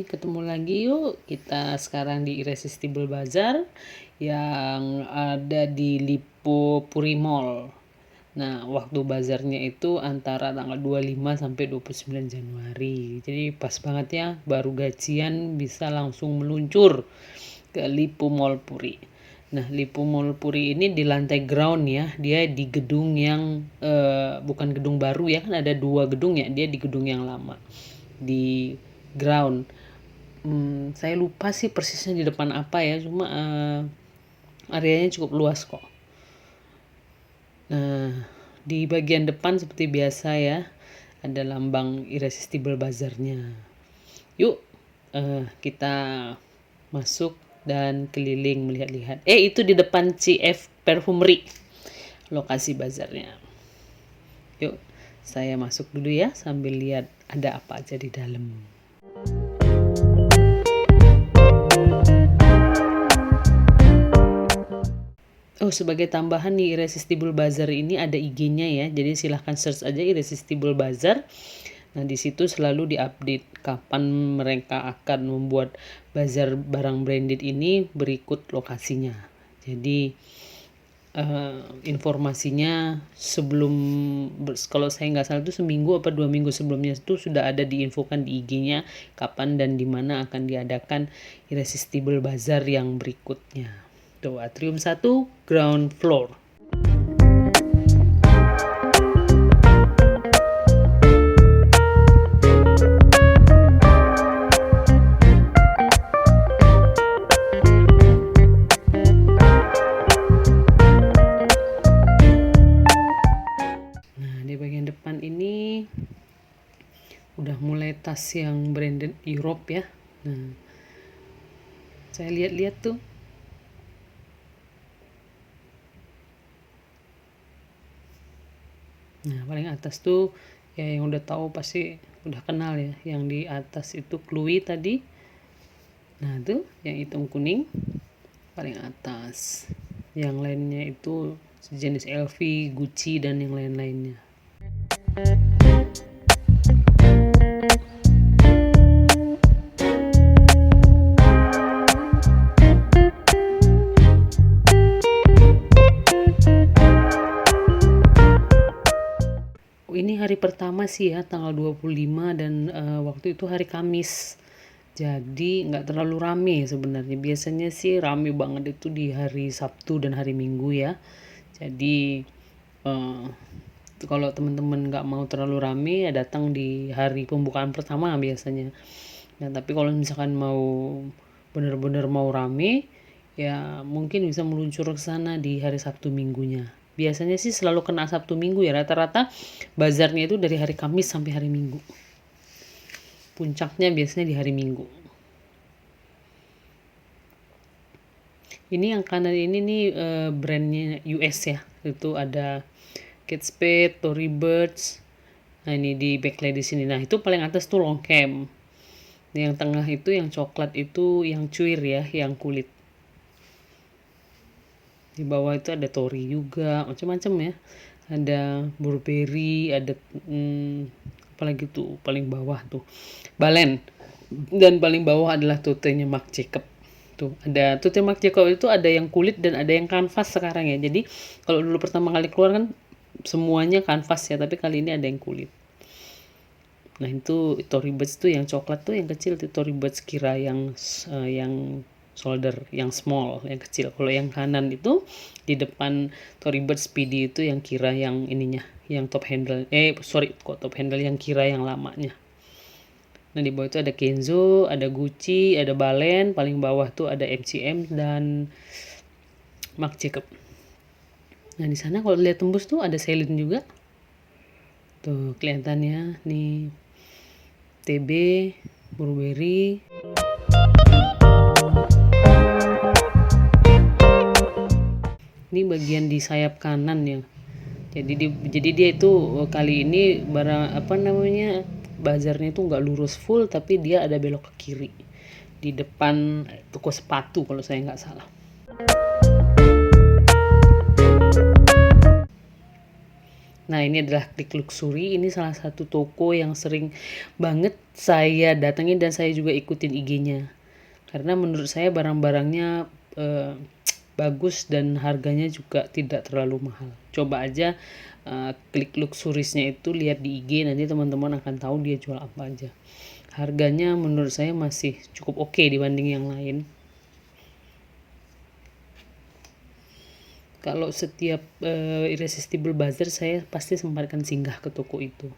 ketemu lagi yuk. Kita sekarang di Irresistible Bazaar yang ada di Lippo Puri Mall. Nah, waktu bazarnya itu antara tanggal 25 sampai 29 Januari. Jadi pas banget ya, baru gajian bisa langsung meluncur ke Lippo Mall Puri. Nah, Lippo Mall Puri ini di lantai ground ya. Dia di gedung yang bukan gedung baru ya, kan ada 2 gedung ya. Dia di gedung yang lama. Di ground. Saya lupa sih persisnya di depan apa ya, cuma areanya cukup luas kok. Nah, di bagian depan seperti biasa ya, ada lambang Irresistible Bazaar-nya. Yuk, kita masuk dan keliling melihat-lihat. Itu di depan CF Perfumery, lokasi bazarnya. Yuk, saya masuk dulu ya sambil lihat ada apa aja di dalam. Sebagai tambahan nih, Irresistible Bazaar ini ada IG-nya ya. Jadi silahkan search aja Irresistible Bazaar. Nah, di situ selalu diupdate kapan mereka akan membuat bazar barang branded ini, berikut lokasinya. Jadi informasinya sebelum, kalau saya nggak salah itu seminggu apa 2 minggu sebelumnya itu sudah ada diinfokan di IG-nya kapan dan di mana akan diadakan Irresistible Bazaar yang berikutnya. Tuh, Atrium 1 ground floor. Nah, di bagian depan ini udah mulai tas yang branded Europe ya. Nah, saya lihat-lihat tuh. Nah, paling atas tuh ya yang udah tahu pasti udah kenal ya. Yang di atas itu Chloe tadi. Nah, tuh yang hitam kuning paling atas. Yang lainnya itu sejenis LV, Gucci dan yang lain-lainnya. Ini hari pertama sih ya, tanggal 25 dan waktu itu hari Kamis. Jadi nggak terlalu rame sebenarnya. Biasanya sih rame banget itu di hari Sabtu dan hari Minggu ya. Jadi kalau teman-teman nggak mau terlalu rame ya datang di hari pembukaan pertama biasanya. Nah, tapi kalau misalkan mau benar-benar mau rame ya mungkin bisa meluncur ke sana di hari Sabtu Minggunya. Biasanya sih selalu kena Sabtu Minggu ya, rata-rata bazarnya itu dari hari Kamis sampai hari Minggu. Puncaknya biasanya di hari Minggu. Ini yang kanan ini nih brandnya US ya. Itu ada Kate Spade, Tory Burch. Nah, ini di backlight di sini. Nah, itu paling atas tuh Longchamp. Yang tengah itu yang coklat itu yang cuir ya, yang kulit. Di bawah itu ada Tory juga, macam-macam ya. Ada Burberry, ada apalagi tuh paling bawah tuh Balen. Dan paling bawah adalah tutenya Marc Jacob. Tuh, ada tute Marc Jacob itu ada yang kulit dan ada yang kanvas sekarang ya. Jadi kalau dulu pertama kali keluar kan semuanya kanvas ya, tapi kali ini ada yang kulit. Nah, itu Tory Burch tuh yang coklat tuh yang kecil tuh Tory Burch Kira yang shoulder yang small, yang kecil. Kalau yang kanan itu di depan Tory Burch Speedy itu yang Kira yang ininya, yang top handle. Top handle yang Kira yang lamanya. Nah, di bawah itu ada Kenzo, ada Gucci, ada Balen, paling bawah tuh ada MCM dan Marc Jacob. Nah, di sana kalau lihat tembus tuh ada Celine juga. Tuh kelihatannya nih TB, Burberry. Ini bagian di sayap kanan ya. Jadi dia itu kali ini bazarnya itu nggak lurus full, tapi dia ada belok ke kiri di depan toko sepatu kalau saya nggak salah. Nah, ini adalah Klik Luxury. Ini salah satu toko yang sering banget saya datengin dan saya juga ikutin IG-nya. Karena menurut saya barang-barangnya eh, bagus dan harganya juga tidak terlalu mahal. Coba aja Klik Luxurisnya itu lihat di IG, nanti teman-teman akan tahu dia jual apa aja. Harganya menurut saya masih cukup oke dibanding yang lain. Kalau setiap Irresistible Bazaar saya pasti sempatkan singgah ke toko itu.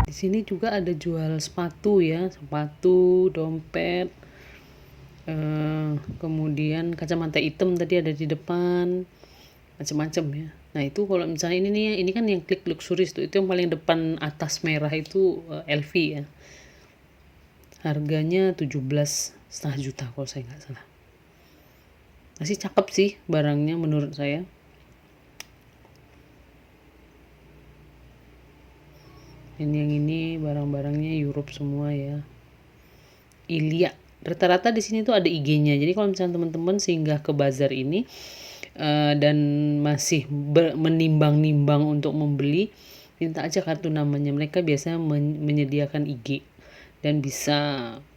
Di sini juga ada jual sepatu ya, sepatu, dompet, kemudian kacamata hitam tadi ada di depan, macam-macam ya. Nah itu kalau misalnya ini nih, ini kan yang Klik Luxuries tuh, itu yang paling depan atas merah itu LV ya. Harganya 17,5 juta kalau saya nggak salah. Masih cakep sih barangnya menurut saya. Ini yang ini barang-barangnya Europe semua ya. Ilia. Rata-rata di sini tuh ada IG-nya. Jadi kalau misalnya teman-teman singgah ke bazar ini dan masih menimbang-nimbang untuk membeli, minta aja kartu namanya. Mereka biasanya menyediakan IG dan bisa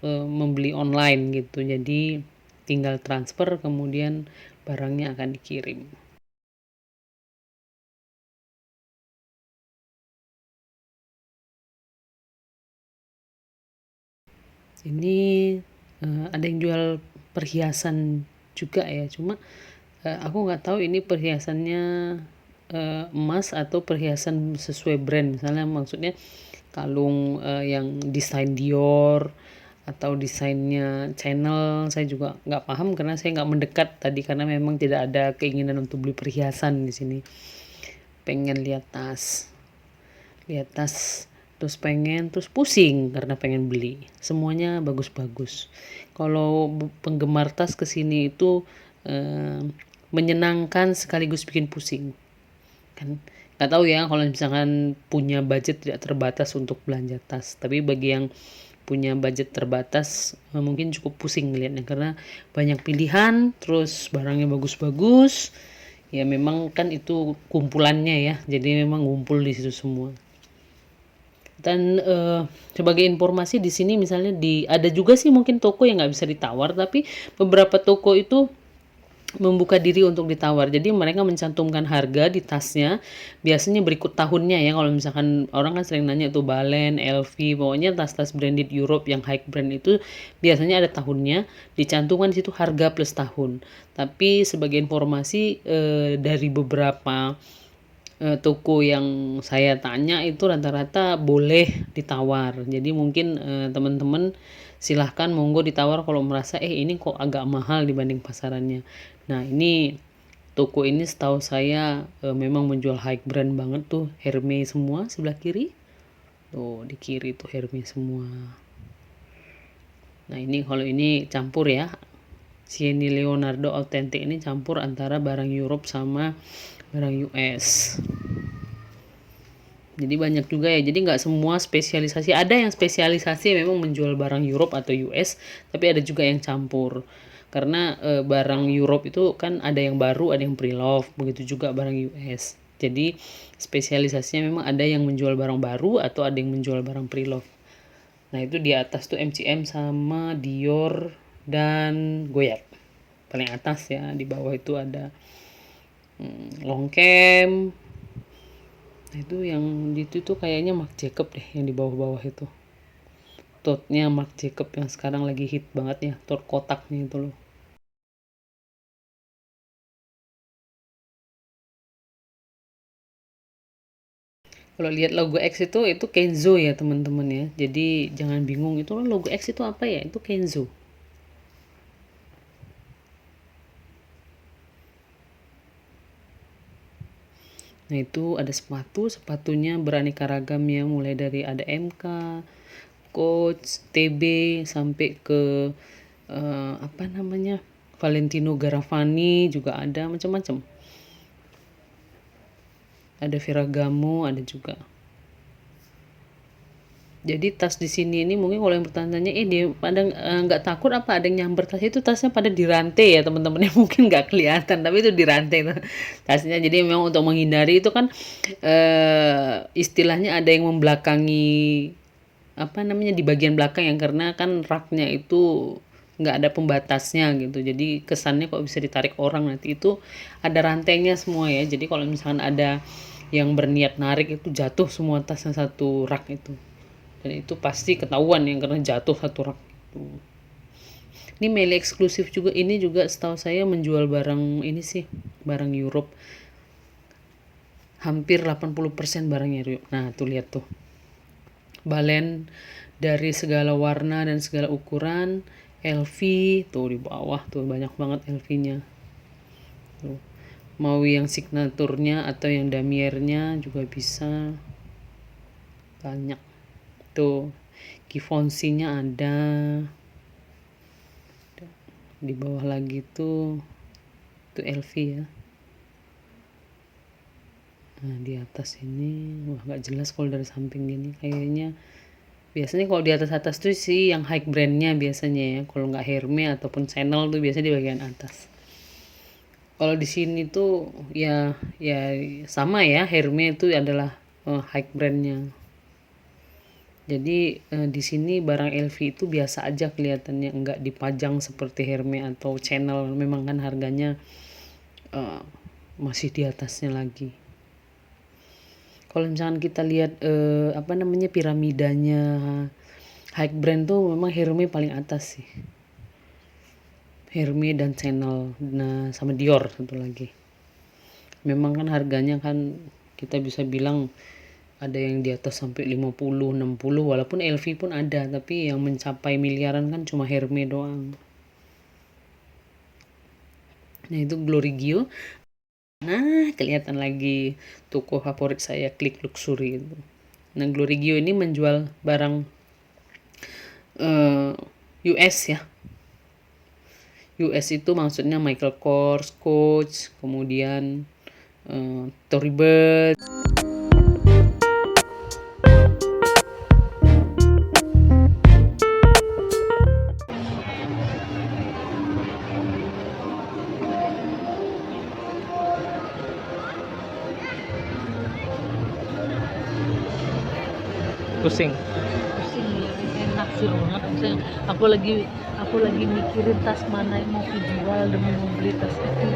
membeli online gitu. Jadi tinggal transfer kemudian barangnya akan dikirim. Ini ada yang jual perhiasan juga ya, cuma aku nggak tahu ini perhiasannya emas atau perhiasan sesuai brand. Misalnya maksudnya kalung yang desain Dior atau desainnya Chanel, saya juga nggak paham karena saya nggak mendekat tadi karena memang tidak ada keinginan untuk beli perhiasan di sini. Pengen lihat tas terus terus pusing karena pengen beli, semuanya bagus-bagus. Kalau penggemar tas kesini itu menyenangkan sekaligus bikin pusing kan. Nggak tahu ya kalau misalkan punya budget tidak terbatas untuk belanja tas, tapi bagi yang punya budget terbatas mungkin cukup pusing ngeliatnya karena banyak pilihan, terus barangnya bagus-bagus ya. Memang kan itu kumpulannya ya, jadi memang ngumpul di situ semua. Dan sebagai informasi di sini misalnya ada juga sih mungkin toko yang nggak bisa ditawar, tapi beberapa toko itu membuka diri untuk ditawar. Jadi mereka mencantumkan harga di tasnya, biasanya berikut tahunnya ya. Kalau misalkan orang kan sering nanya tuh Balen, LV, pokoknya tas-tas branded Europe yang high brand itu biasanya ada tahunnya, dicantumkan di situ harga plus tahun. Tapi sebagai informasi dari beberapa toko yang saya tanya itu rata-rata boleh ditawar. Jadi mungkin teman-teman silahkan monggo ditawar kalau merasa ini kok agak mahal dibanding pasarannya. Nah ini toko ini setahu saya memang menjual high brand banget tuh, Hermes semua sebelah kiri. Tuh di kiri tuh Hermes semua. Nah ini kalau ini campur ya. Sieni Leonardo Authentic ini campur antara barang Europe sama barang US. Jadi banyak juga ya, jadi nggak semua spesialisasi. Ada yang spesialisasi memang menjual barang Europe atau US, tapi ada juga yang campur. Karena barang Europe itu kan ada yang baru, ada yang pre-love, begitu juga barang US. Jadi spesialisasinya memang ada yang menjual barang baru atau ada yang menjual barang pre-love. Nah itu di atas tuh MCM sama Dior dan Goyard. Paling atas ya, di bawah itu ada Longchamp. Nah itu yang itu tuh kayaknya Marc Jacob deh yang di bawah-bawah itu. Totnya Marc Jacob yang sekarang lagi hit banget ya, tot kotaknya itu loh. Kalau lihat logo X itu Kenzo ya teman-teman ya. Jadi jangan bingung itu logo X itu apa ya? Itu Kenzo. Nah itu ada sepatunya beraneka ragam ya, mulai dari ada MK, Coach, TB sampai ke apa namanya, Valentino Garavani juga ada, macam-macam. Ada Ferragamo, ada juga. Jadi tas di sini ini mungkin kalau yang bertanya-tanya, dia pada nggak takut apa ada yang nyamber tas itu, tasnya pada dirantai ya teman-temannya. Mungkin nggak kelihatan tapi itu dirantai tuh tasnya. Jadi memang untuk menghindari itu kan istilahnya ada yang membelakangi apa namanya di bagian belakang yang karena kan raknya itu nggak ada pembatasnya gitu. Jadi kesannya kok bisa ditarik orang, nanti itu ada rantainya semua ya. Jadi kalau misalkan ada yang berniat narik itu jatuh semua tasnya satu rak itu. Dan itu pasti ketahuan yang karena jatuh satu rak itu. Ini Meli eksklusif juga, ini juga setahu saya menjual barang ini sih, barang Europe. Hampir 80% barangnya Europe. Nah, tuh lihat tuh. Balen dari segala warna dan segala ukuran, LV tuh di bawah tuh banyak banget LV-nya. Tuh. Mau yang signaturnya atau yang damiernya juga bisa. Banyak. Tuh, Givenchy-nya ada. Di bawah lagi tuh LV ya. Nah, di atas ini wah nggak jelas kalau dari samping gini. Kayaknya biasanya kalau di atas tuh sih yang high brandnya biasanya ya. Kalau nggak Hermes ataupun Chanel tuh biasanya di bagian atas. Kalau di sini tuh ya sama ya, Hermes itu adalah high brandnya. Jadi di sini barang LV itu biasa aja kelihatannya, enggak dipajang seperti Hermes atau Chanel. Memang kan harganya masih di atasnya lagi. Kalau misalkan kita lihat apa namanya piramidanya high brand tuh memang Hermes paling atas sih. Hermes dan Chanel, nah sama Dior satu lagi. Memang kan harganya kan kita bisa bilang ada yang di atas sampai 50, 60, walaupun LV pun ada, tapi yang mencapai miliaran kan cuma Hermes doang. Nah, itu Glorigio. Nah, kelihatan lagi toko favorit saya, Klik Luxury itu. Nah, Glorigio ini menjual barang US ya. US itu maksudnya Michael Kors, Coach, kemudian Tory Burch. Pusing. Ya, enak sih banget. Misalnya aku lagi mikirin tas mana yang mau dijual demi membeli tas itu.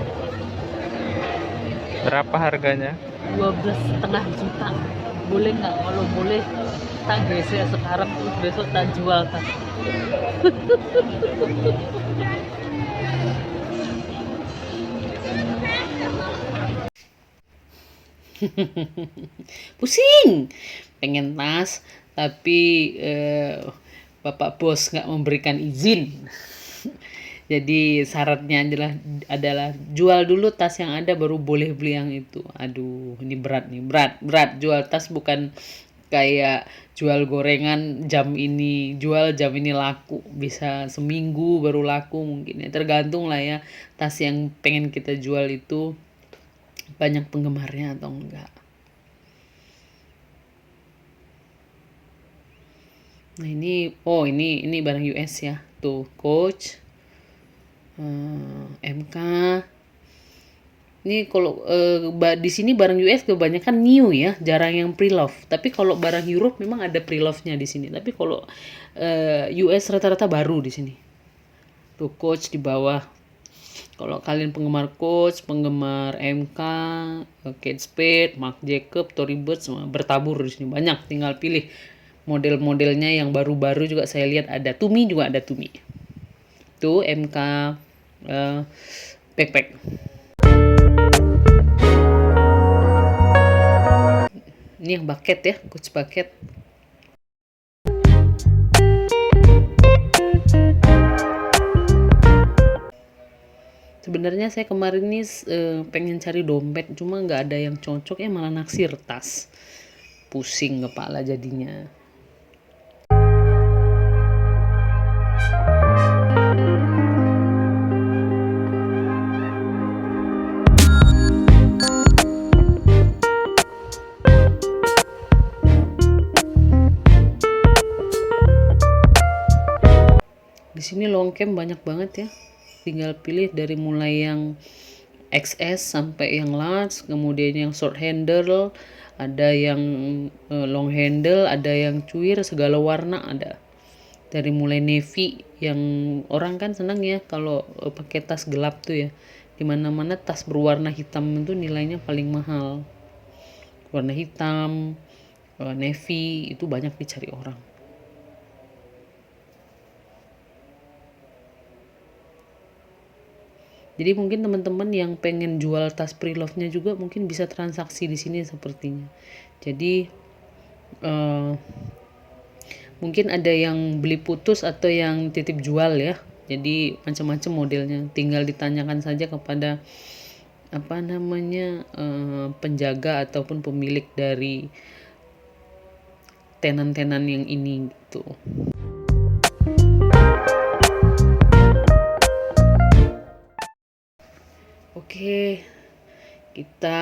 Berapa harganya? 12,5 juta. Boleh nggak? Kalau boleh tak gesek sekarang, terus besok tak jual tas. Pusing pengen tas tapi bapak bos nggak memberikan izin. Jadi syaratnya adalah jual dulu tas yang ada baru boleh beli yang itu. Aduh, ini berat nih, berat. Jual tas bukan kayak jual gorengan jual jam ini laku, bisa seminggu baru laku mungkin ya, tergantung lah ya tas yang pengen kita jual itu banyak penggemarnya atau enggak. Nah, ini barang US ya. Tuh, Coach, MK. Ini kalau di sini barang US kebanyakan new ya, jarang yang pre-love. Tapi kalau barang Europe memang ada pre-love-nya di sini. Tapi kalau US rata-rata baru di sini. Tuh Coach di bawah. Kalau kalian penggemar Coach, penggemar MK, Kate Spade, Marc Jacob, Tory Burch semua bertabur di sini. Banyak, tinggal pilih model-modelnya yang baru-baru juga saya lihat ada. Tumi juga ada Tumi. Tuh MK backpack. Ini yang bucket ya, Coach bucket. Sebenarnya saya kemarin nih pengen cari dompet, cuma nggak ada yang cocok ya, malah naksir tas. Pusing kepala jadinya. camp banyak banget ya. Tinggal pilih dari mulai yang XS sampai yang large, kemudian yang short handle, ada yang long handle, ada yang cuir segala warna ada. Dari mulai navy yang orang kan senang ya kalau pakai tas gelap tuh ya. Dimana-mana tas berwarna hitam itu nilainya paling mahal. Warna hitam, navy itu banyak dicari orang. Jadi mungkin teman-teman yang pengen jual tas pre-love-nya juga mungkin bisa transaksi di sini sepertinya. Jadi mungkin ada yang beli putus atau yang titip jual ya. Jadi macam-macam modelnya. Tinggal ditanyakan saja kepada penjaga ataupun pemilik dari tenan-tenan yang ini gitu. Oke, kita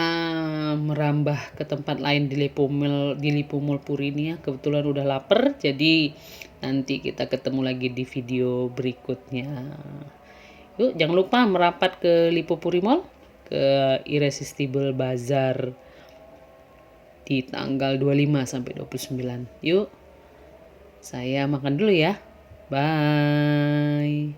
merambah ke tempat lain di Lipo Mall Puri ini ya. Kebetulan udah lapar, jadi nanti kita ketemu lagi di video berikutnya. Yuk, jangan lupa merapat ke Lipo Puri Mall, ke Irresistible Bazaar di tanggal 25 sampai 29. Yuk, saya makan dulu ya. Bye.